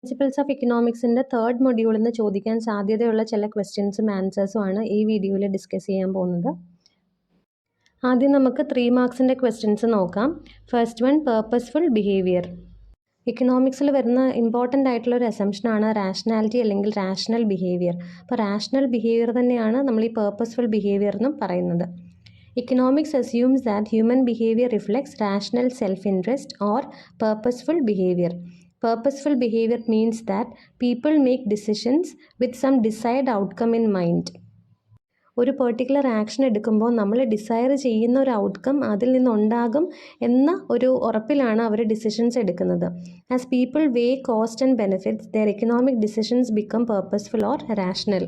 Principles of ഇക്കണോമിക്സിൻ്റെ third മൊഡ്യൂളിൽ നിന്ന് ചോദിക്കാൻ സാധ്യതയുള്ള ചില ക്വസ്റ്റ്യൻസും ആൻസേഴ്സും ആണ് ഈ വീഡിയോയിൽ ഡിസ്കസ് ചെയ്യാൻ പോകുന്നത്. ആദ്യം നമുക്ക് 3 മാർക്സിൻ്റെ ക്വസ്റ്റ്യൻസ് നോക്കാം. First one, purposeful behaviour. ഇക്കണോമിക്സിൽ വരുന്ന ഇമ്പോർട്ടൻ്റ് ആയിട്ടുള്ള ഒരു അസംഷനാണ് റാഷണാലിറ്റി അല്ലെങ്കിൽ റാഷണൽ ബിഹേവിയർ. അപ്പോൾ റാഷണൽ ബിഹേവിയർ തന്നെയാണ് നമ്മൾ ഈ പേർപ്പസ്ഫുൾ ബിഹേവിയർ എന്നും പറയുന്നത്. Economics assumes that human behavior reflects rational self-interest or purposeful behavior. Purposeful behavior means that people make decisions with some desired outcome in mind. ഒരു particular action എടുക്കുമ്പോൾ നമ്മൾ desire ചെയ്യുന്ന ഒരു ഔട്ട്കം അതിൽ നിന്നുണ്ടാകും എന്ന ഒരു ഉറപ്പിലാണ് അവർ ഡിസിഷൻസ് എടുക്കുന്നത്. As people weigh cost and benefits their economic decisions become purposeful or rational.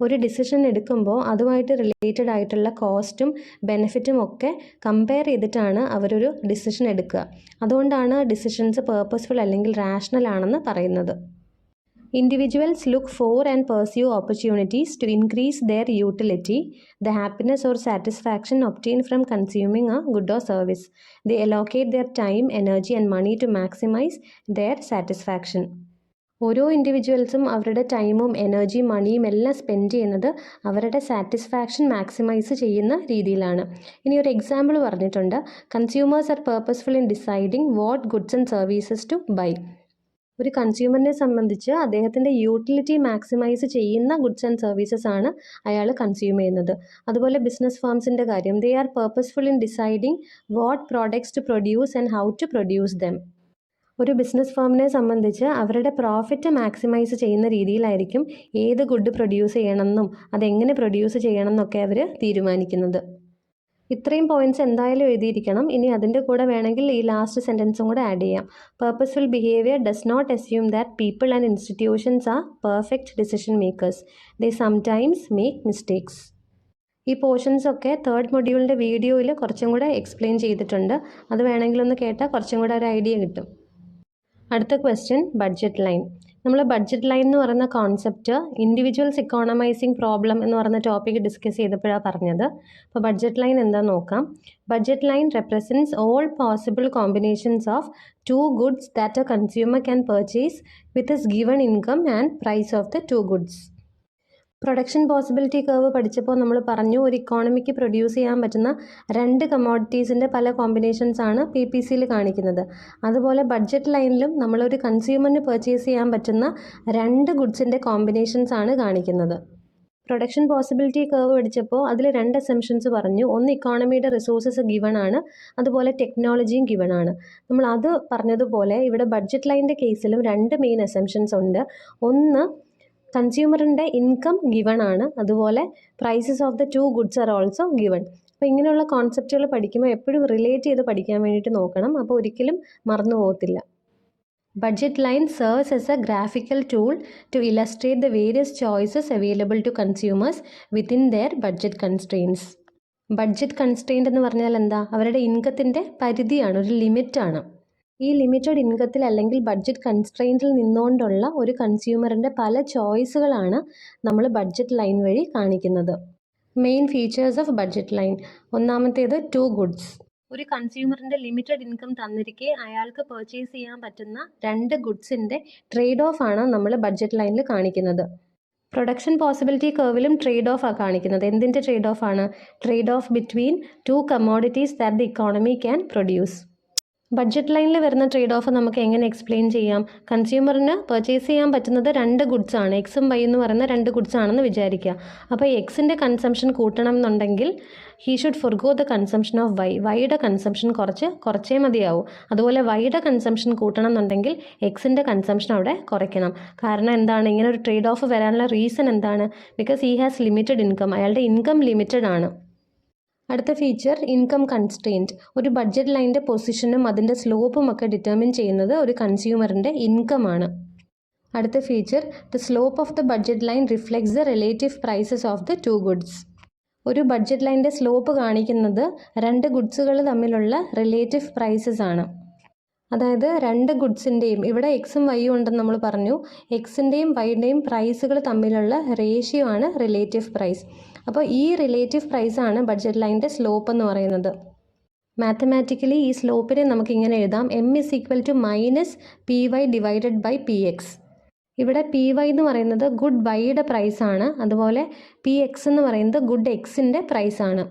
ഒരു ഡിസിഷൻ എടുക്കുമ്പോൾ അതുമായിട്ട് റിലേറ്റഡ് ആയിട്ടുള്ള കോസ്റ്റും ബെനിഫിറ്റും ഒക്കെ കമ്പയർ ചെയ്തിട്ടാണ് അവരൊരു ഡിസിഷൻ എടുക്കുക. അതുകൊണ്ടാണ് ഡിസിഷൻസ് പേർപ്പസ്ഫുൾ അല്ലെങ്കിൽ റാഷണൽ ആണെന്ന് പറയുന്നത്. Individuals look for and pursue opportunities to increase their utility, the happiness or satisfaction obtain from consuming a good or service. They allocate their time, energy and money to maximise their satisfaction. ഓരോ ഇൻഡിവിജ്വൽസും അവരുടെ ടൈമും എനർജിയും മണിയും എല്ലാം spend ചെയ്യുന്നത് അവരുടെ satisfaction maximise ചെയ്യുന്ന രീതിയിലാണ്. ഇനി ഒരു എക്സാമ്പിൾ പറഞ്ഞിട്ടുണ്ട്. Consumers are purposeful in deciding what goods and services to buy. ഒരു കൺസ്യൂമറിനെ സംബന്ധിച്ച് അദ്ദേഹത്തിൻ്റെ യൂട്ടിലിറ്റി മാക്സിമൈസ് ചെയ്യുന്ന ഗുഡ്സ് ആൻഡ് സർവീസസ് ആണ് അയാൾ കൺസ്യൂം ചെയ്യുന്നത്. അതുപോലെ ബിസിനസ് ഫേംസിൻ്റെ കാര്യം, they are purposeful in deciding what products to produce and how to produce them. ഒരു ബിസിനസ് ഫേമിനെ സംബന്ധിച്ച് അവരുടെ പ്രോഫിറ്റ് മാക്സിമൈസ് ചെയ്യുന്ന രീതിയിലായിരിക്കും ഏത് ഗുഡ് പ്രൊഡ്യൂസ് ചെയ്യണമെന്നും അതെങ്ങനെ പ്രൊഡ്യൂസ് ചെയ്യണം എന്നൊക്കെ അവർ തീരുമാനിക്കുന്നത്. ഇത്രയും പോയിന്റ്സ് എന്തായാലും എഴുതിയിരിക്കണം. ഇനി അതിൻ്റെ കൂടെ വേണമെങ്കിൽ ഈ ലാസ്റ്റ് സെൻറ്റൻസും കൂടെ ആഡ് ചെയ്യാം. Purposeful behaviour does not assume that people and institutions are perfect decision makers. They sometimes make mistakes. ഈ പോർഷൻസ് ഒക്കെ തേർഡ് മൊഡ്യൂളിൻ്റെ വീഡിയോയിൽ കുറച്ചും കൂടെ എക്സ്പ്ലെയിൻ ചെയ്തിട്ടുണ്ട്. അത് വേണമെങ്കിൽ ഒന്ന് കേട്ടാൽ കുറച്ചും കൂടെ ഒരു ഐഡിയ കിട്ടും. അടുത്ത ക്വസ്റ്റ്യൻ, ബഡ്ജറ്റ് ലൈൻ. നമ്മൾ ബഡ്ജറ്റ് ലൈൻ എന്ന് പറയുന്ന കോൺസെപ്റ്റ് ഇൻഡിവിജ്വൽസ് ഇക്കോണമൈസിങ് പ്രോബ്ലം എന്ന് പറയുന്ന ടോപ്പിക് ഡിസ്കസ് ചെയ്തപ്പോഴാണ് പറഞ്ഞത്. അപ്പോൾ ബഡ്ജറ്റ് ലൈൻ എന്താണെന്ന് നോക്കാം. Budget line represents all possible combinations of two goods that a consumer can purchase with his given income and price of the two goods. Production possibility curve പഠിച്ചപ്പോൾ നമ്മൾ പറഞ്ഞു ഒരു economic produce ചെയ്യാൻ പറ്റുന്ന 2 കമ്മോഡിറ്റീസിൻ്റെ പല combinations ആണ് PPCയിൽ കാണിക്കുന്നത്. അതുപോലെ ബഡ്ജറ്റ് ലൈനിലും നമ്മളൊരു കൺസ്യൂമറിന് പർച്ചേസ് ചെയ്യാൻ പറ്റുന്ന 2 ഗുഡ്സിൻ്റെ കോമ്പിനേഷൻസ് ആണ് കാണിക്കുന്നത്. പ്രൊഡക്ഷൻ പോസിബിലിറ്റി കർവ് പഠിച്ചപ്പോൾ അതിൽ 2 അസംഷൻസ് പറഞ്ഞു. ഒന്ന്, ഇക്കോണമിയുടെ റിസോഴ്സസ് ഗിവൺ ആണ്, അതുപോലെ ടെക്നോളജിയും ഗിവൺ ആണ്. നമ്മൾ അത് പറഞ്ഞതുപോലെ ഇവിടെ ബഡ്ജറ്റ് ലൈനിൻ്റെ കേസിലും 2 മെയിൻ അസംഷൻസ് ഉണ്ട്. ഒന്ന്, കൺസ്യൂമറിൻ്റെ ഇൻകം ഗിവൺ ആണ്, അതുപോലെ prices of the 2 goods are also given. അപ്പോൾ ഇങ്ങനെയുള്ള കോൺസെപ്റ്റുകൾ പഠിക്കുമ്പോൾ എപ്പോഴും റിലേറ്റ് ചെയ്ത് പഠിക്കാൻ വേണ്ടിയിട്ട് നോക്കണം. അപ്പോൾ ഒരിക്കലും മറന്നു പോകത്തില്ല. Budget line serves as a graphical tool to illustrate the various choices available to consumers within their budget constraints. Budget constraint എന്ന് പറഞ്ഞാൽ എന്താ? അവരുടെ ഇൻകത്തിൻ്റെ പരിധിയാണ്, ഒരു ലിമിറ്റാണ്. ഈ ലിമിറ്റഡ് ഇൻകത്തിൽ അല്ലെങ്കിൽ ബഡ്ജറ്റ് കൺസ്ട്രെയിൻറ്റിൽ നിന്നുകൊണ്ടുള്ള ഒരു കൺസ്യൂമറിൻ്റെ പല ചോയ്സുകളാണ് നമ്മൾ ബഡ്ജറ്റ് ലൈൻ വഴി കാണിക്കുന്നത്. Main features of budget line. ഒന്നാമത്തേത് 2 ഗുഡ്സ്. ഒരു കൺസ്യൂമറിൻ്റെ ലിമിറ്റഡ് ഇൻകം തന്നിരിക്കെ അയാൾക്ക് പർച്ചേസ് ചെയ്യാൻ പറ്റുന്ന 2 ഗുഡ്സിൻ്റെ ട്രേഡ് ഓഫ് ആണ് നമ്മൾ ബഡ്ജറ്റ് ലൈനിൽ കാണിക്കുന്നത്. പ്രൊഡക്ഷൻ പോസിബിലിറ്റി കർവിലും ട്രേഡ് ഓഫ് ആണ് കാണിക്കുന്നത്. എന്തിൻ്റെ ട്രേഡ് ഓഫ് ആണ്? Trade off between 2 commodities that the economy can produce. Budget ലൈനിൽ വരുന്ന ട്രേഡ് ഓഫ് നമുക്ക് എങ്ങനെ എക്സ്പ്ലെയിൻ ചെയ്യാം? കൺസ്യൂമറിന് പർച്ചേസ് ചെയ്യാൻ പറ്റുന്നത് 2 ഗുഡ്സ് ആണ്. എക്സും വൈ എന്ന് പറയുന്ന 2 ഗുഡ്സ് ആണെന്ന് വിചാരിക്കുക. അപ്പോൾ എക്സിൻ്റെ കൺസംഷൻ കൂട്ടണം എന്നുണ്ടെങ്കിൽ he should forgo the consumption of y. വൈയുടെ കൺസംഷൻ കുറച്ചേ മതിയാവും. അതുപോലെ വൈയുടെ കൺസംഷൻ കൂട്ടണം എന്നുണ്ടെങ്കിൽ എക്സിൻ്റെ കൺസംഷൻ അവിടെ കുറയ്ക്കണം. കാരണം എന്താണ് ഇങ്ങനെ ഒരു ട്രേഡ് ഓഫ് വരാനുള്ള റീസൺ എന്താണ്? Because he has limited income. അയാളുടെ ഇൻകം ലിമിറ്റഡ് ആണ്. അടുത്ത ഫീച്ചർ, ഇൻകം കൺസ്ട്രെയിൻറ്റ്. ഒരു ബഡ്ജറ്റ് ലൈനിൻ്റെ പൊസിഷനും അതിൻ്റെ സ്ലോപ്പും ഒക്കെ ഡിറ്റർമിൻ ചെയ്യുന്നത് ഒരു കൺസ്യൂമറിൻ്റെ ഇൻകം ആണ്. അടുത്ത feature, the slope of the budget line reflects the relative prices of the 2 goods. ഒരു ബഡ്ജറ്റ് ലൈനിൻ്റെ സ്ലോപ്പ് കാണിക്കുന്നത് 2 ഗുഡ്സുകൾ തമ്മിലുള്ള റിലേറ്റീവ് പ്രൈസസ് ആണ്. അതായത് 2 ഗുഡ്സിൻ്റെയും, ഇവിടെ എക്സും വൈയും ഉണ്ടെന്ന് നമ്മൾ പറഞ്ഞു, എക്സിൻ്റെയും വൈയുടെയും പ്രൈസുകൾ തമ്മിലുള്ള റേഷ്യോ ആണ് റിലേറ്റീവ് പ്രൈസ്. അപ്പോൾ ഈ റിലേറ്റീവ് പ്രൈസാണ് ബഡ്ജറ്റ് ലൈനിൻ്റെ സ്ലോപ്പ് എന്ന് പറയുന്നത്. മാത്തമാറ്റിക്കലി ഈ സ്ലോപ്പിനെ നമുക്ക് ഇങ്ങനെ എഴുതാം, m is equal to minus p y divided by p x. ഇവിടെ പി വൈ എന്ന് പറയുന്നത് ഗുഡ് വൈയുടെ പ്രൈസാണ്, അതുപോലെ പി എക്സ് എന്ന് പറയുന്നത് ഗുഡ് എക്സിൻ്റെ പ്രൈസാണ്.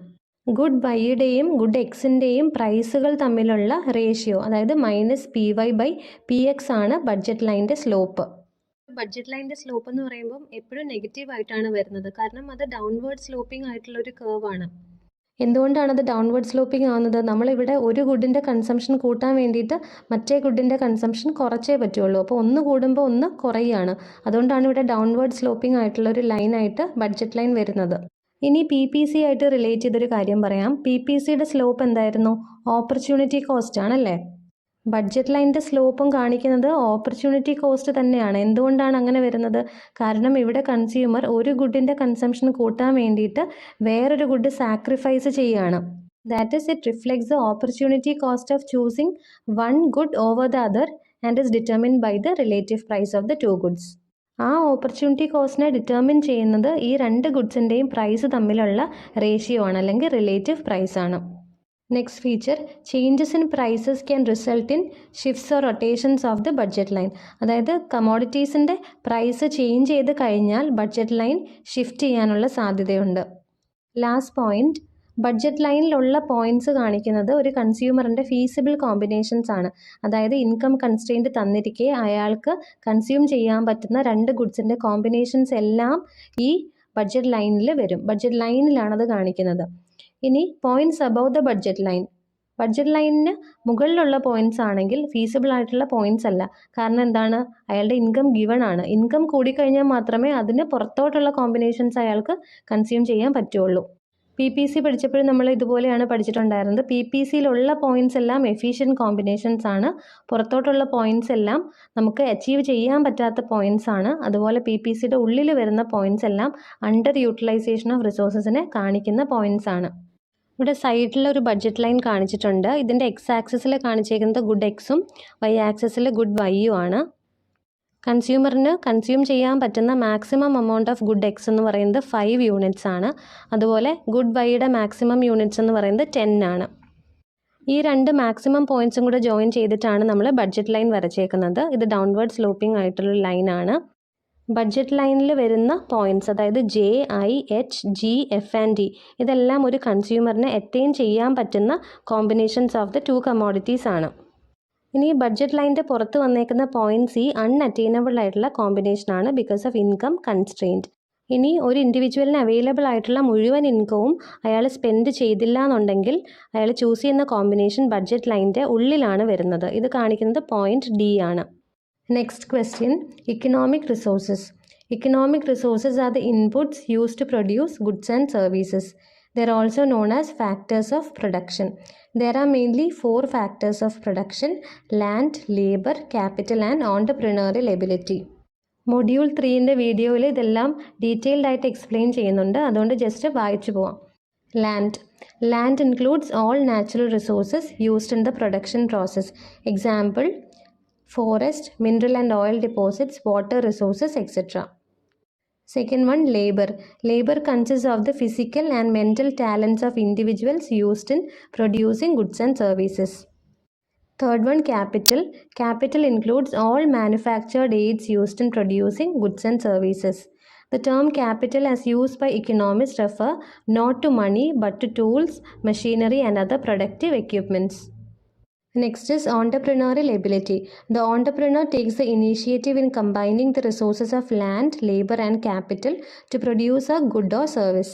ഗുഡ് വൈയുടെയും ഗുഡ് എക്സിൻ്റെയും പ്രൈസുകൾ തമ്മിലുള്ള റേഷ്യോ, അതായത് minus p y by p x ആണ് ബഡ്ജറ്റ് ലൈൻ്റെ സ്ലോപ്പ്. ബഡ്ജറ്റ് ലൈൻ്റെ സ്ലോപ്പ് എന്ന് പറയുമ്പം എപ്പോഴും നെഗറ്റീവ് ആയിട്ടാണ് വരുന്നത്, കാരണം അത് ഡൗൺവേർഡ് സ്ലോപ്പിംഗ് ആയിട്ടുള്ള ഒരു കർവാണ്. എന്തുകൊണ്ടാണ് അത് ഡൗൺവേർഡ് സ്ലോപ്പിംഗ് ആവുന്നത്? നമ്മളിവിടെ ഒരു ഗുഡിൻ്റെ കൺസംഷൻ കൂട്ടാൻ വേണ്ടിയിട്ട് മറ്റേ ഗുഡിൻ്റെ കൺസംഷൻ കുറച്ചേ പറ്റുള്ളൂ. അപ്പോൾ ഒന്ന് കൂടുമ്പോൾ ഒന്ന് കുറയുകയാണ്. അതുകൊണ്ടാണ് ഇവിടെ ഡൗൺവേർഡ് സ്ലോപ്പിംഗ് ആയിട്ടുള്ള ഒരു ലൈനായിട്ട് ബഡ്ജറ്റ് ലൈൻ വരുന്നത്. ഇനി പി പി സി ആയിട്ട് റിലേറ്റ് ചെയ്തൊരു കാര്യം പറയാം. പി പി സിയുടെ സ്ലോപ്പ് എന്തായിരുന്നു? ഓപ്പർച്യൂണിറ്റി കോസ്റ്റ് ആണല്ലേ. ബഡ്ജറ്റ് ലൈൻ്റെ സ്ലോപ്പും കാണിക്കുന്നത് ഓപ്പർച്യൂണിറ്റി കോസ്റ്റ് തന്നെയാണ്. എന്തുകൊണ്ടാണ് അങ്ങനെ വരുന്നത്? കാരണം ഇവിടെ കൺസ്യൂമർ ഒരു ഗുഡിൻ്റെ കൺസംഷൻ കൂട്ടാൻ വേണ്ടിയിട്ട് വേറൊരു ഗുഡ് സാക്രിഫൈസ് ചെയ്യുകയാണ്. That is it reflects the opportunity cost of choosing one good over the other and is determined by the relative price of the two goods. ആ ഓപ്പർച്യൂണിറ്റി കോസ്റ്റിനെ ഡിറ്റർമിൻ ചെയ്യുന്നത് ഈ രണ്ട് ഗുഡ്സിൻ്റെയും പ്രൈസ് തമ്മിലുള്ള റേഷ്യോ ആണ്, അല്ലെങ്കിൽ റിലേറ്റീവ് പ്രൈസ് ആണ്. Next feature, changes in prices can result in shifts or rotations of the budget line. അതായത് കമോഡിറ്റീസിൻ്റെ പ്രൈസ് ചേഞ്ച് ചെയ്ത് കഴിഞ്ഞാൽ ബഡ്ജറ്റ് ലൈൻ ഷിഫ്റ്റ് ചെയ്യാനുള്ള സാധ്യതയുണ്ട്. ലാസ്റ്റ് പോയിന്റ്, ബഡ്ജറ്റ് ലൈനിലുള്ള പോയിന്റ്സ് കാണിക്കുന്നത് ഒരു കൺസ്യൂമറിൻ്റെ ഫീസിബിൾ കോമ്പിനേഷൻസ് ആണ്. അതായത് ഇൻകം കൺസ്ട്രെയിൻറ്റ് തന്നിരിക്കെ അയാൾക്ക് കൺസ്യൂം ചെയ്യാൻ പറ്റുന്ന രണ്ട് ഗുഡ്സിൻ്റെ കോമ്പിനേഷൻസ് എല്ലാം ഈ ബഡ്ജറ്റ് ലൈനിൽ വരും. ബഡ്ജറ്റ് ലൈനിലാണത് കാണിക്കുന്നത്. ഇനി points above the budget line. Budget ലൈനിന് മുകളിലുള്ള പോയിന്റ്സ് ആണെങ്കിൽ ഫീസിബിൾ ആയിട്ടുള്ള പോയിന്റ്സ് അല്ല. കാരണം എന്താണ്? അയാളുടെ ഇൻകം ഗിവൺ ആണ്. ഇൻകം കൂടിക്കഴിഞ്ഞാൽ മാത്രമേ അതിന് പുറത്തോട്ടുള്ള കോമ്പിനേഷൻസ് അയാൾക്ക് കൺസ്യൂം ചെയ്യാൻ പറ്റുള്ളൂ. പി പി സി പഠിച്ചപ്പോഴും നമ്മൾ ഇതുപോലെയാണ് പഠിച്ചിട്ടുണ്ടായിരുന്നത്. പി പി സിയിലുള്ള പോയിന്റ്സ് എല്ലാം എഫിഷ്യൻറ്റ് കോമ്പിനേഷൻസ് ആണ്. പുറത്തോട്ടുള്ള പോയിന്റ്സ് എല്ലാം നമുക്ക് അച്ചീവ് ചെയ്യാൻ പറ്റാത്ത പോയിന്റ്സ് ആണ്. അതുപോലെ പി പി സിയുടെ ഉള്ളിൽ വരുന്ന പോയിന്റ്സ് എല്ലാം അണ്ടർ യൂട്ടിലൈസേഷൻ ഓഫ് റിസോഴ്സസിനെ കാണിക്കുന്ന പോയിന്റ്സ് ആണ്. ഇവിടെ സൈഡിലൊരു ബഡ്ജറ്റ് ലൈൻ കാണിച്ചിട്ടുണ്ട്. ഇതിൻ്റെ എക്സ് ആക്സിസിൽ കാണിച്ചേക്കുന്നത് ഗുഡ് എക്സും വൈ ആക്സിസിൽ ഗുഡ് വൈയും ആണ്. കൺസ്യൂമറിന് കൺസ്യൂം ചെയ്യാൻ പറ്റുന്ന maximum amount of good X എന്ന് പറയുന്നത് 5 യൂണിറ്റ്സ് ആണ്. അതുപോലെ ഗുഡ് വൈയുടെ മാക്സിമം യൂണിറ്റ്സ് എന്ന് പറയുന്നത് 10 ആണ്. ഈ രണ്ട് മാക്സിമം പോയിൻറ്റ്സും കൂടെ ജോയിൻ ചെയ്തിട്ടാണ് നമ്മൾ ബഡ്ജറ്റ് ലൈൻ വരച്ചേക്കുന്നത്. ഇത് ഡൗൺവേർഡ് സ്ലോപ്പിംഗ് ആയിട്ടുള്ള ലൈനാണ്. ബഡ്ജറ്റ് ലൈനിൽ വരുന്ന പോയിൻറ്റ്സ്, അതായത് J, I, H, G, F and D, ഇതെല്ലാം ഒരു കൺസ്യൂമറിന് അറ്റൈൻ ചെയ്യാൻ പറ്റുന്ന combinations of the to commodities ആണ്. ഇനി ബഡ്ജറ്റ് ലൈൻ്റെ പുറത്ത് വന്നേക്കുന്ന പോയിന്റ് സി അൺഅറ്റൈനബിൾ ആയിട്ടുള്ള കോമ്പിനേഷനാണ് ബിക്കോസ് ഓഫ് ഇൻകം കൺസ്ട്രെയിൻറ്റ്. ഇനി ഒരു ഇൻഡിവിജ്വലിന് അവൈലബിൾ ആയിട്ടുള്ള മുഴുവൻ ഇൻകവും അയാൾ സ്പെൻഡ് ചെയ്തില്ല എന്നുണ്ടെങ്കിൽ അയാൾ ചൂസ് ചെയ്യുന്ന കോമ്പിനേഷൻ ബഡ്ജറ്റ് ലൈൻ്റെ ഉള്ളിലാണ് വരുന്നത്. ഇത് കാണിക്കുന്നത് പോയിന്റ് ഡി ആണ്. Next question, economic resources. Economic resources are the inputs used to produce goods and services. They are also known as factors of production. There are mainly 4 factors of production: land, labor, capital and entrepreneurial ability. Module 3ൻ്റെ വീഡിയോയിൽ ഇതെല്ലാം detailed ആയിട്ട് explain ചെയ്യുന്നുണ്ട്. അതുകൊണ്ട് just വായിച്ചു പോവാം. Land includes all natural resources used in the production process. Example, forest, mineral and oil deposits, water resources, etc. Second one, labor. Labor consists of the physical and mental talents of individuals used in producing goods and services. Third one, capital. Capital includes all manufactured aids used in producing goods and services. The term capital as used by economists refer not to money but to tools, machinery and other productive equipments. Next is entrepreneurial ability. The entrepreneur takes the initiative in combining the resources of land, labor and capital to produce a good or service.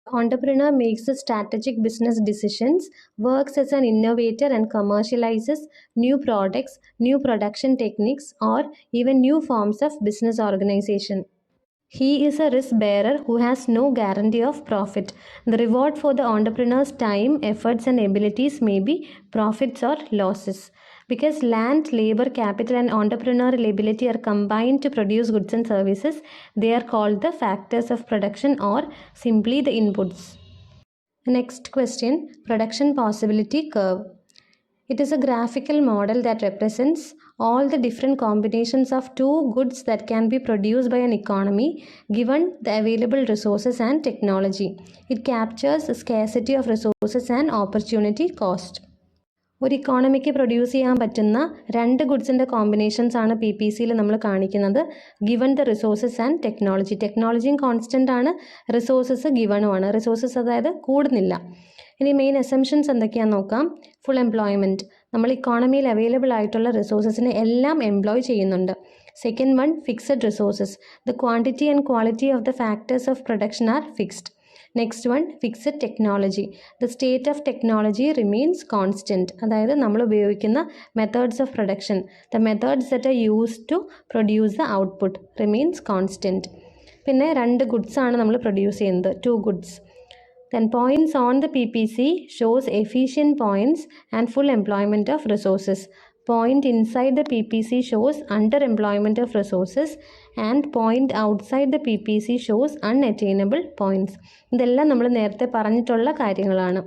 The entrepreneur makes the strategic business decisions, works as an innovator and commercializes new products, new production techniques or even new forms of business organization. He is a risk bearer who has no guarantee of profit. The reward for the entrepreneur's time, efforts and abilities may be profits or losses. Because land, labor, capital and entrepreneurial ability are combined to produce goods and services, they are called the factors of production or simply the inputs. Next question, production possibility curve. It is a graphical model that represents all the different combinations of two goods that can be produced by an economy given the available resources and technology. It captures scarcity of resources and opportunity cost. ഒരു economic produce ചെയ്യാൻ പറ്റുന്ന രണ്ട് ഗുഡ്സിൻ്റെ combinations ആണ് P P സിയിൽ നമ്മൾ കാണിക്കുന്നത്. Given the resources and technology. ടെക്നോളജിയും constant ആണ്, റിസോഴ്സസ് ഗിവണുമാണ്. റിസോഴ്സസ് അതായത് കൂടുന്നില്ല. ഇനി മെയിൻ അസംഷൻസ് എന്തൊക്കെയാണെന്ന് നോക്കാം. Full employment. നമ്മൾ ഇക്കോണമിയിൽ അവൈലബിൾ ആയിട്ടുള്ള റിസോഴ്സസിനെ എല്ലാം എംപ്ലോയ് ചെയ്യുന്നുണ്ട്. Second one, fixed resources. The quantity and quality of the factors of production R fixed. Next one, fixed technology. The state of technology remains constant. അതായത് നമ്മൾ ഉപയോഗിക്കുന്ന methods of production, the methods that are used to produce the output remains constant. പിന്നെ രണ്ട് goods ആണ് നമ്മൾ produce ചെയ്യുന്നത്, two goods. Then points on the PPC shows efficient points and full employment of resources. Point inside the PPC shows underemployment of resources and point outside the PPC shows unattainable points. ഇതെല്ലാം നമ്മൾ നേരത്തെ പറഞ്ഞിട്ടുള്ള കാര്യങ്ങളാണ്.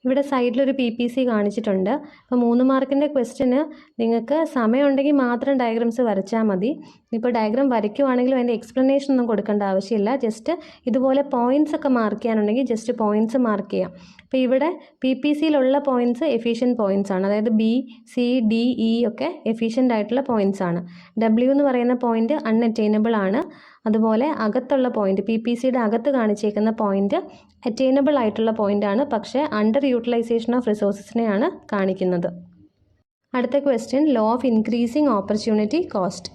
ഇവിടെ സൈഡിലൊരു P P C കാണിച്ചിട്ടുണ്ട്. അപ്പോൾ 3 മാർക്കിൻ്റെ question നിങ്ങൾക്ക് സമയമുണ്ടെങ്കിൽ മാത്രം ഡയഗ്രാംസ് വരച്ചാൽ മതി. ഇപ്പോൾ ഡയഗ്രാം വരയ്ക്കുവാണെങ്കിലും അതിൻ്റെ എക്സ്പ്ലനേഷൻ ഒന്നും കൊടുക്കേണ്ട ആവശ്യമില്ല. ജസ്റ്റ് ഇതുപോലെ പോയിൻറ്റ്സ് ഒക്കെ മാർക്ക് ചെയ്യാനുണ്ടെങ്കിൽ ജസ്റ്റ് പോയിൻറ്റ്സ് മാർക്ക് ചെയ്യാം. അപ്പോൾ ഇവിടെ പി പി സിയിലുള്ള പോയിൻറ്റ്സ് എഫിഷ്യൻറ്റ് പോയിൻറ്റ്സ് ആണ്. അതായത് ബി, സി, ഡി, ഇ ഒക്കെ എഫിഷ്യൻ്റ് ആയിട്ടുള്ള പോയിൻറ്റ്സ് ആണ്. ഡബ്ല്യു എന്ന് പറയുന്ന പോയിൻറ്റ് അൺഅറ്റൈനബിൾ ആണ്. അതുപോലെ അകത്തുള്ള പോയിൻറ്റ്, പി പി സിയുടെ അകത്ത് കാണിച്ചേക്കുന്ന പോയിൻറ്റ് അറ്റൈനബിൾ ആയിട്ടുള്ള പോയിൻ്റാണ്, പക്ഷേ അണ്ടർ യൂട്ടിലൈസേഷൻ ഓഫ് റിസോഴ്സസിനെയാണ് കാണിക്കുന്നത്. അടുത്ത question, law of increasing opportunity cost.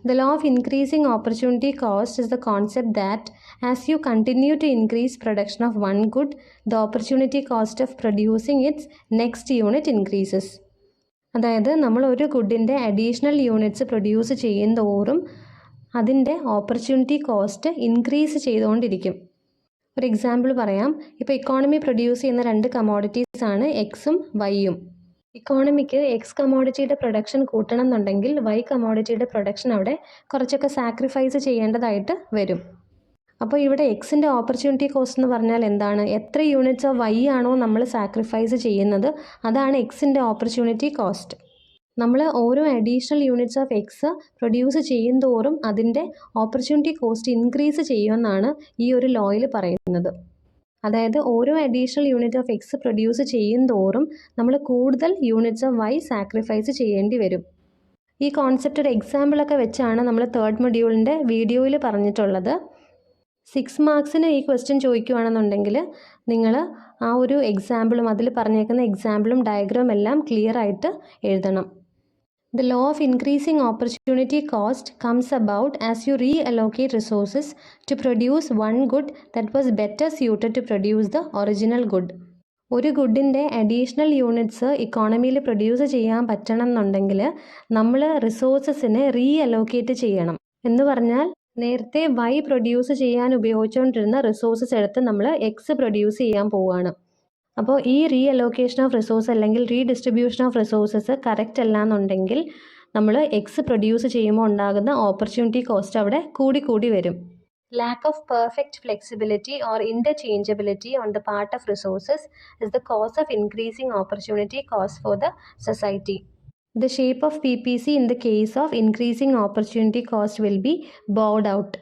The law of increasing opportunity cost is the concept that as you continue to increase production of one good, the opportunity cost of producing its next unit increases. അതായത് നമ്മൾ ഒരു ഗുഡിൻ്റെ additional units produce ചെയ്യുന്തോറും അതിൻ്റെ opportunity cost increase ചെയ്തുകൊണ്ടിരിക്കും. ഒരു example പറയാം. ഇപ്പോൾ economy produce ചെയ്യുന്ന രണ്ട് കമോഡിറ്റീസ് ആണ് എക്സും വൈയും. ഇക്കോണമിക്ക് എക്സ് കമോഡിറ്റിയുടെ പ്രൊഡക്ഷൻ കൂട്ടണം എന്നുണ്ടെങ്കിൽ വൈ കമോഡിറ്റിയുടെ പ്രൊഡക്ഷൻ അവിടെ കുറച്ചൊക്കെ സാക്രിഫൈസ് ചെയ്യേണ്ടതായിട്ട് വരും. അപ്പോൾ ഇവിടെ എക്സിൻ്റെ ഓപ്പർച്യൂണിറ്റി കോസ്റ്റ് എന്ന് പറഞ്ഞാൽ എന്താണ്? എത്ര യൂണിറ്റ്സ് ഓഫ് വൈ ആണോ നമ്മൾ സാക്രിഫൈസ് ചെയ്യുന്നത്, അതാണ് എക്സിൻ്റെ ഓപ്പർച്യൂണിറ്റി കോസ്റ്റ്. നമ്മൾ ഓരോ additional units of X produce ചെയ്യുന്തോറും അതിൻ്റെ ഓപ്പർച്യൂണിറ്റി കോസ്റ്റ് ഇൻക്രീസ് ചെയ്യുമെന്നാണ് ഈ ഒരു ലോയിൽ പറയുന്നത്. അതായത് ഓരോ additional unit of X produce ചെയ്യുന്തോറും നമ്മൾ കൂടുതൽ യൂണിറ്റ്സ് ഓഫ് വൈ സാക്രിഫൈസ് ചെയ്യേണ്ടി വരും. ഈ കോൺസെപ്റ്റ് ഒരു എക്സാമ്പിളൊക്കെ വെച്ചാണ് നമ്മൾ തേർഡ് മൊഡ്യൂളിൻ്റെ വീഡിയോയിൽ പറഞ്ഞിട്ടുള്ളത്. 6 മാർക്സിന് ഈ ക്വസ്റ്റ്യൻ ചോദിക്കുകയാണെന്നുണ്ടെങ്കിൽ നിങ്ങൾ ആ ഒരു എക്സാമ്പിളും അതിൽ പറഞ്ഞേക്കുന്ന എക്സാമ്പിളും ഡയഗ്രാം എല്ലാം ക്ലിയർ ആയിട്ട് എഴുതണം. The law of increasing opportunity cost comes about as you reallocate resources to produce one good that was better suited to produce the original good. ഒരു ഗുഡിൻ്റെ അഡീഷണൽ യൂണിറ്റ്സ് ഇക്കോണമിയിൽ പ്രൊഡ്യൂസ് ചെയ്യാൻ പറ്റണം എന്നുണ്ടെങ്കിൽ നമ്മൾ റിസോഴ്സസിനെ റീഅലോക്കേറ്റ് ചെയ്യണം. എന്ന് പറഞ്ഞാൽ നേരത്തെ വൈ പ്രൊഡ്യൂസ് ചെയ്യാൻ ഉപയോഗിച്ചുകൊണ്ടിരുന്ന റിസോഴ്സസ് എടുത്ത് നമ്മൾ എക്സ് പ്രൊഡ്യൂസ് ചെയ്യാൻ പോവുകയാണ്. അപ്പോൾ ഈ റീഅലോക്കേഷൻ ഓഫ് റിസോഴ്സ് അല്ലെങ്കിൽ റീഡിസ്ട്രിബ്യൂഷൻ ഓഫ് റിസോഴ്സസ് കറക്റ്റ് അല്ല എന്നുണ്ടെങ്കിൽ നമ്മൾ എക്സ് പ്രൊഡ്യൂസ് ചെയ്യുമ്പോൾ ഉണ്ടാകുന്ന ഓപ്പർച്യൂണിറ്റി കോസ്റ്റ് അവിടെ കൂടി വരും. Lack of perfect flexibility or interchangeability on the part of resources is the cause of increasing opportunity cost for the society. The shape of PPC in the case of increasing opportunity cost will be bowed out.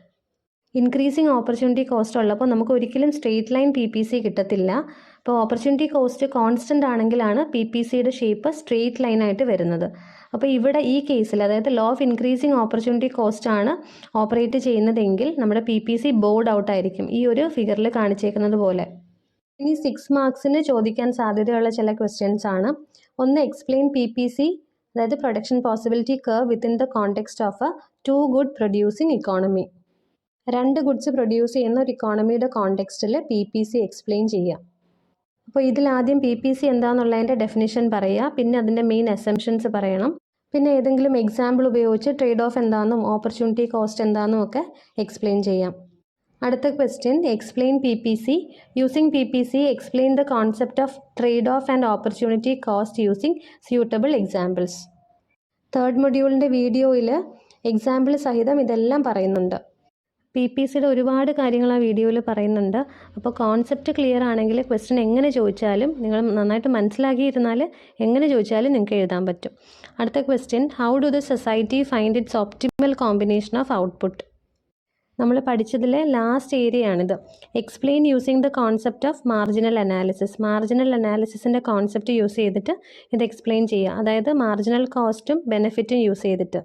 Increasing opportunity cost ഉള്ളപ്പോൾ നമുക്ക് ഒരിക്കലും straight line P P C കിട്ടത്തില്ല. അപ്പോൾ opportunity cost constant ആണെങ്കിലാണ് P P സിയുടെ shape straight ലൈനായിട്ട് വരുന്നത്. അപ്പോൾ ഇവിടെ ഈ കേസിൽ അതായത് law of increasing opportunity cost ആണ് ഓപ്പറേറ്റ് ചെയ്യുന്നതെങ്കിൽ നമ്മുടെ P P C bowed out ആയിരിക്കും, ഈ ഒരു ഫിഗറിൽ കാണിച്ചേക്കുന്നത് പോലെ. ഇനി 6 മാർക്സിന് ചോദിക്കാൻ സാധ്യതയുള്ള ചില ക്വസ്റ്റ്യൻസ് ആണ്. ഒന്ന്, എക്സ്പ്ലെയിൻ പി പി സി, അതായത് production possibility curve within the context of A 2 good producing economy. 2 goods produce ചെയ്യുന്ന ഒരു ഇക്കോണമിയുടെ കോണ്ടെക്സ്റ്റിൽ പി പി സി എക്സ്പ്ലെയിൻ ചെയ്യുക. അപ്പോൾ ഇതിലാദ്യം പി പി സി എന്താണെന്നുള്ളതിൻ്റെ ഡെഫിനിഷൻ പറയുക, പിന്നെ അതിൻ്റെ മെയിൻ അസംഷൻസ് പറയണം, പിന്നെ ഏതെങ്കിലും എക്സാമ്പിൾ ഉപയോഗിച്ച് ട്രേഡ് ഓഫ് എന്താണെന്നും ഓപ്പർച്യൂണിറ്റി കോസ്റ്റ് എന്താണെന്നും ഒക്കെ എക്സ്പ്ലെയിൻ ചെയ്യാം. അടുത്ത question, explain P P C. Using P P C explain the concept of trade off and opportunity cost using suitable examples. Third മൊഡ്യൂളിൻ്റെ വീഡിയോയിൽ എക്സാമ്പിൾ സഹിതം ഇതെല്ലാം പറയുന്നുണ്ട്. PPCയുടെ ഒരുപാട് കാര്യങ്ങൾ ആ വീഡിയോയിൽ പറയുന്നുണ്ട്. അപ്പോൾ കോൺസെപ്റ്റ് ക്ലിയർ ആണെങ്കിൽ ക്വസ്റ്റ്യൻ എങ്ങനെ ചോദിച്ചാലും നിങ്ങൾ നന്നായിട്ട് മനസ്സിലാക്കിയിരുന്നാൽ എങ്ങനെ ചോദിച്ചാലും നിങ്ങൾക്ക് എഴുതാൻ പറ്റും. അടുത്ത question, how do the society find its optimal combination of output? നമ്മൾ പഠിച്ചതിലെ ലാസ്റ്റ് ഏരിയ ആണിത്. Explain using the concept of marginal analysis. Marginal അനാലിസിസിൻ്റെ കോൺസെപ്റ്റ് യൂസ് ചെയ്തിട്ട് ഇത് എക്സ്പ്ലെയിൻ ചെയ്യുക. അതായത് മാർജിനൽ കോസ്റ്റും ബെനിഫിറ്റും യൂസ് ചെയ്തിട്ട്.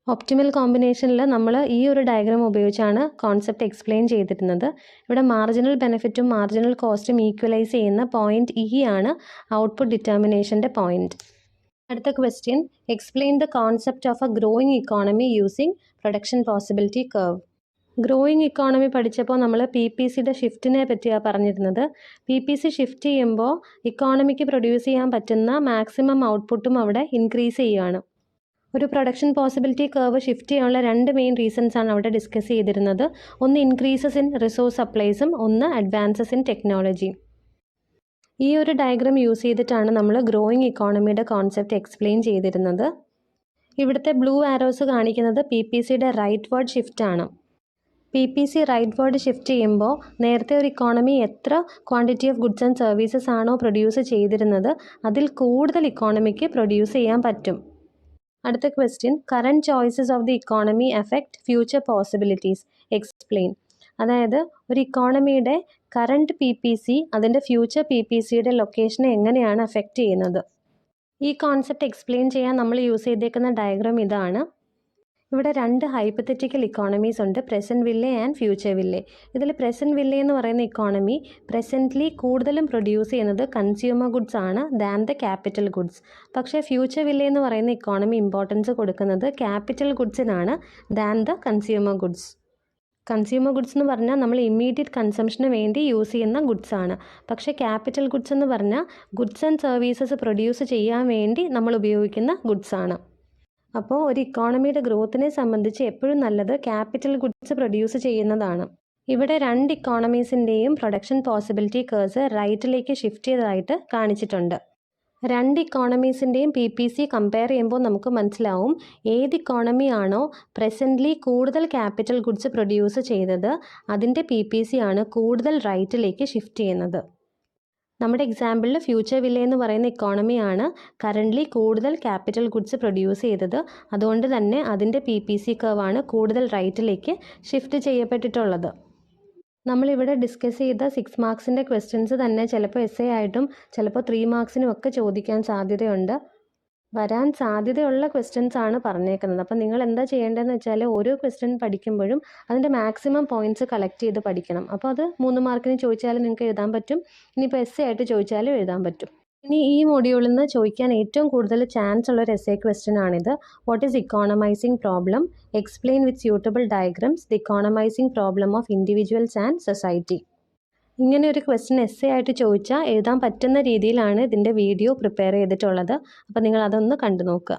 ഒപ്റ്റിമൽ കോമ്പിനേഷനിൽ നമ്മൾ ഈ ഒരു ഡയഗ്രാം ഉപയോഗിച്ചാണ് കോൺസെപ്റ്റ് എക്സ്പ്ലെയിൻ ചെയ്തിരുന്നത്. ഇവിടെ മാർജിനൽ ബെനിഫിറ്റും മാർജിനൽ കോസ്റ്റും ഈക്വലൈസ് ചെയ്യുന്ന പോയിന്റ് ഇ ആണ് ഔട്ട്പുട്ട് ഡിറ്റർമിനേഷൻ്റെ പോയിന്റ്. അടുത്ത question, explain the concept of A growing economy using production possibility curve. Growing economy പഠിച്ചപ്പോൾ നമ്മൾ PPCയുടെ ഷിഫ്റ്റിനെ പറ്റിയാണ് പറഞ്ഞിരുന്നത്. PPC ഷിഫ്റ്റ് ചെയ്യുമ്പോൾ ഇക്കോണമിക്ക് പ്രൊഡ്യൂസ് ചെയ്യാൻ പറ്റുന്ന മാക്സിമം ഔട്ട്പുട്ടും അവിടെ ഇൻക്രീസ് ചെയ്യുകയാണ്. ഒരു പ്രൊഡക്ഷൻ പോസിബിലിറ്റി കർവ് ഷിഫ്റ്റ് ചെയ്യാനുള്ള 2 മെയിൻ റീസൺസ് ആണ് അവിടെ ഡിസ്കസ് ചെയ്തിരുന്നത്. ഒന്ന് ഇൻക്രീസസ് ഇൻ റിസോഴ്സ് സപ്ലൈസും ഒന്ന് അഡ്വാൻസസ് ഇൻ ടെക്നോളജി. ഈ ഒരു ഡയഗ്രാം യൂസ് ചെയ്തിട്ടാണ് നമ്മൾ ഗ്രോയിങ് ഇക്കോണമിയുടെ കോൺസെപ്റ്റ് എക്സ്പ്ലെയിൻ ചെയ്തിരുന്നത്. ഇവിടുത്തെ ബ്ലൂ ആരോസ് കാണിക്കുന്നത് PPCയുടെ റൈറ്റ് വേർഡ് ഷിഫ്റ്റ് ആണ്. PPC റൈറ്റ് വേർഡ് ഷിഫ്റ്റ് ചെയ്യുമ്പോൾ നേരത്തെ ഒരു ഇക്കോണമി എത്ര quantity of goods and services ആണോ പ്രൊഡ്യൂസ് ചെയ്തിരുന്നത് അതിൽ കൂടുതൽ ഇക്കോണമിക്ക് പ്രൊഡ്യൂസ് ചെയ്യാൻ പറ്റും. അടുത്ത question, current choices of the economy affect future possibilities, explain. അതായത് ഒരു ഇക്കോണമിയുടെ കറൻറ്റ് PPC അതിൻ്റെ ഫ്യൂച്ചർ PPCയുടെ ലൊക്കേഷനെ എങ്ങനെയാണ് അഫക്റ്റ് ചെയ്യുന്നത്? ഈ കോൺസെപ്റ്റ് എക്സ്പ്ലെയിൻ ചെയ്യാൻ നമ്മൾ യൂസ് ചെയ്തേക്കുന്ന ഡയഗ്രാം ഇതാണ്. ഇവിടെ 2 ഹൈപ്പത്തറ്റിക്കൽ ഇക്കോണമീസ് ഉണ്ട്, Presentville and Futureville. ഇതിൽ പ്രസൻറ്റ് വില്ലേ എന്ന് പറയുന്ന ഇക്കോണമി പ്രസൻ്റ്ലി കൂടുതലും പ്രൊഡ്യൂസ് ചെയ്യുന്നത് കൺസ്യൂമർ ഗുഡ്സ് ആണ് ദാൻ ദ ക്യാപിറ്റൽ ഗുഡ്സ്. പക്ഷേ ഫ്യൂച്ചർ വില്ലേ എന്ന് പറയുന്ന ഇക്കോണമി ഇമ്പോർട്ടൻസ് കൊടുക്കുന്നത് ക്യാപിറ്റൽ ഗുഡ്സിനാണ് than the consumer goods. Consumer goods എന്ന് പറഞ്ഞാൽ നമ്മൾ ഇമ്മീഡിയറ്റ് കൺസംഷന് വേണ്ടി യൂസ് ചെയ്യുന്ന ഗുഡ്സ് ആണ്. പക്ഷേ ക്യാപിറ്റൽ ഗുഡ്സ് എന്ന് പറഞ്ഞാൽ ഗുഡ്സ് ആൻഡ് സർവീസസ് പ്രൊഡ്യൂസ് ചെയ്യാൻ വേണ്ടി നമ്മൾ ഉപയോഗിക്കുന്ന ഗുഡ്സ് ആണ്. അപ്പോൾ ഒരു ഇക്കോണമിയുടെ ഗ്രോത്തിനെ സംബന്ധിച്ച് എപ്പോഴും നല്ലത് ക്യാപിറ്റൽ ഗുഡ്സ് പ്രൊഡ്യൂസ് ചെയ്യുന്നതാണ്. ഇവിടെ 2 ഇക്കോണമീസിൻ്റെയും പ്രൊഡക്ഷൻ പോസിബിലിറ്റി കേഴ്സ് റൈറ്റിലേക്ക് ഷിഫ്റ്റ് ചെയ്തതായിട്ട് കാണിച്ചിട്ടുണ്ട്. 2 ഇക്കോണമീസിൻ്റെയും PPC കമ്പയർ ചെയ്യുമ്പോൾ നമുക്ക് മനസ്സിലാവും ഏത് ഇക്കോണമി ആണോ പ്രസൻ്റ്ലി കൂടുതൽ ക്യാപിറ്റൽ ഗുഡ്സ് പ്രൊഡ്യൂസ് ചെയ്തത് അതിൻ്റെ PPC ആണ് കൂടുതൽ റൈറ്റിലേക്ക് ഷിഫ്റ്റ് ചെയ്യുന്നത്. നമ്മുടെ എക്സാമ്പിളിൽ ഫ്യൂച്ചർ വില്ലേ എന്ന് പറയുന്ന ഇക്കോണമിയാണ് കറൻ്റ്ലി കൂടുതൽ ക്യാപിറ്റൽ ഗുഡ്സ് പ്രൊഡ്യൂസ് ചെയ്തത്. അതുകൊണ്ട് തന്നെ അതിൻ്റെ PPC കർവാണ് കൂടുതൽ റൈറ്റിലേക്ക് ഷിഫ്റ്റ് ചെയ്യപ്പെട്ടിട്ടുള്ളത്. നമ്മളിവിടെ ഡിസ്കസ് ചെയ്ത 6 മാർക്സിൻ്റെ ക്വസ്റ്റ്യൻസ് തന്നെ ചിലപ്പോൾ essay ആയിട്ടും ചിലപ്പോൾ 3 മാർക്സിനും ഒക്കെ ചോദിക്കാൻ സാധ്യതയുണ്ട്. വരാൻ സാധ്യതയുള്ള ക്വസ്റ്റ്യൻസ് ആണ് പറഞ്ഞേക്കുന്നത്. അപ്പോൾ നിങ്ങൾ എന്താ ചെയ്യേണ്ടതെന്ന് വെച്ചാൽ ഓരോ ക്വസ്റ്റ്യൻ പഠിക്കുമ്പോഴും അതിൻ്റെ മാക്സിമം പോയിൻറ്റ്സ് കളക്ട് ചെയ്ത് പഠിക്കണം. അപ്പോൾ അത് 3 മാർക്കിന് ചോദിച്ചാലും നിങ്ങൾക്ക് എഴുതാൻ പറ്റും, ഇനിയിപ്പോൾ essay ആയിട്ട് ചോദിച്ചാലും എഴുതാൻ പറ്റും. ഇനി ഈ മൊഡ്യൂളിൽ നിന്ന് ചോദിക്കാൻ ഏറ്റവും കൂടുതൽ ചാൻസ് ഉള്ള ഒരു essay ക്വസ്റ്റ്യൻ ആണിത്. What is economising problem? Explain with suitable diagrams the economising problem of individuals and society. ഇങ്ങനെ ഒരു ക്വസ്റ്റ്യൻ essay ആയിട്ട് ചോദിച്ചാൽ എഴുതാൻ പറ്റുന്ന രീതിയിലാണ് ഇതിൻ്റെ വീഡിയോ പ്രിപ്പയർ ചെയ്തിട്ടുള്ളത്. അപ്പോൾ നിങ്ങൾ അതൊന്ന് കണ്ടു നോക്കുക.